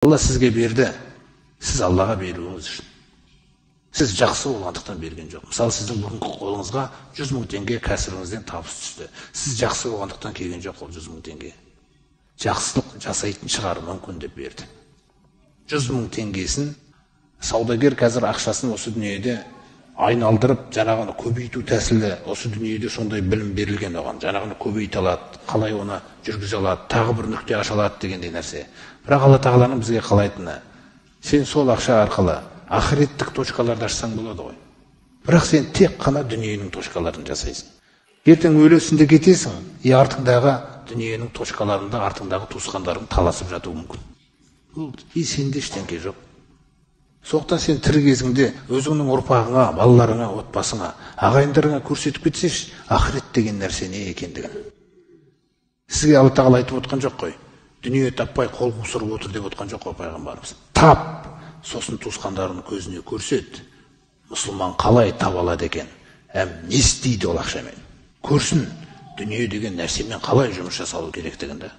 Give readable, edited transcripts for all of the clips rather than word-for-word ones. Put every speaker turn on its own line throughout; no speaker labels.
Алла сізге берді, сіз Аллаға беруіңіз үшін. Сіз жақсы болғандықтан берген жоқ. Мысалы, сіздің бүгінгі қолыңызға 100 мың теңге кәсібіңізден табыс түсті. Сіз жақсы болғандықтан келген жоқ ол 100 мың теңге. Жақсылық жасайтын шығар мүмкін деп берді. 100 мың теңгесін саудагер қазір ақшасын осы дүниеде айналдырып, жаңағыны көбейту тәсілі осы дүниеде сондай білім берілген оған. Жаңағыны көбейте алады, қалай оны жүргізе алады, тағы бір нүкте аша алады дегендей нәрсе. Бірақ Алла тағаланың бізге қалайтыны, сен сол ақша арқылы ақыреттік точкаларды ашсаң болады ғой. Бірақ сен тек қана дүниенің точкаларын жасайсың. Ертең өлесінде кетесің, артыңдағы дүниенің точкаларында артыңдағы туысқандарың таласып жатуы мүмкін. Сенде ештеңке жоқ. Соқтан сен тірі кезіңде өзіңнің ұрпағыңа, балаларыңа, отбасыңа, ағайындарыңа көрсетіп кетсеш, ақырет деген нәрсе не екендігін. Сізге Алла тағала айтып отқан жоқ қой. Дүние таппай қол қусырып отыр деп отқан жоқ қой пайғамбарымыз. Тап, сосын туысқандарының көзіне көрсет. Мұсылман қалай таба алады екен? Не істейді ол ақшамен? Көрсін, дүние деген нәрсемен қалай жұмыс жасалу керектігінде.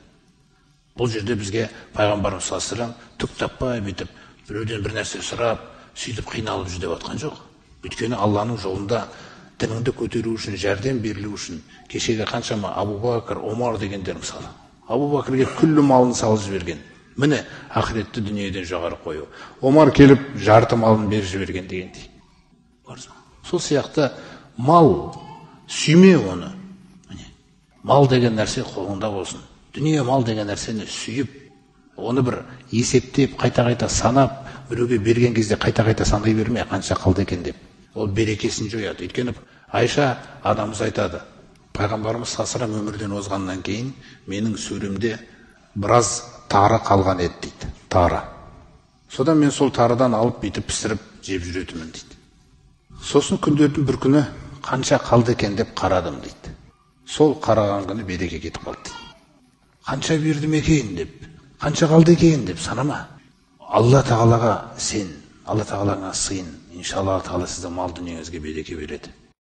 Бұл жерде бізге пайғамбарымыз саллаллаху алейхи ва саллям түк таппай бүйтіп, біреуден бір нәрсе сұрап, сөйтіп қиналып жүр деп отқан жоқ. Өйткені Алланың жолында дініңді көтеру үшін, жәрдем берілу үшін кешегі қаншама Абу Бакр, Омар дегендер мысалы. Абу Бакрге күллі малын салып жіберген. Міне ақыретті дүниеден жоғары қою. Омар келіп жарты малын беріп жіберген дегендей. Сол сияқты мал, сүйме оны. Мал деген нәрсе қолыңда болсын. Дүние мал деген нәрсені сүйіп, оны бір есептеп, қайта-қайта санап, біреуге берген кезде қайта-қайта санай берме, қанша қалды екен деп. Ол берекесін жояды. Өйткені Айша анамыз айтады, пайғамбарымыз саллаллаху алейхи ва саллям өмірден озғаннан кейін менің сөремде біраз тары қалған еді дейді. Тары. Содан мен сол тарыдан алып бүйтіп пісіріп жеп жүретімін дейді. Сосын күндердің бір күні қанша қалды екен деп қарадым дейді. Сол қараған күні береке кетіп қалды дейді. Қанша бердім екен деп, қанша қалды екен деп санама. Алла тағалаға сен, Алла тағалаңа сыйын. Иншалла Алла тағала сіздің мал дүниеңізге береке береді.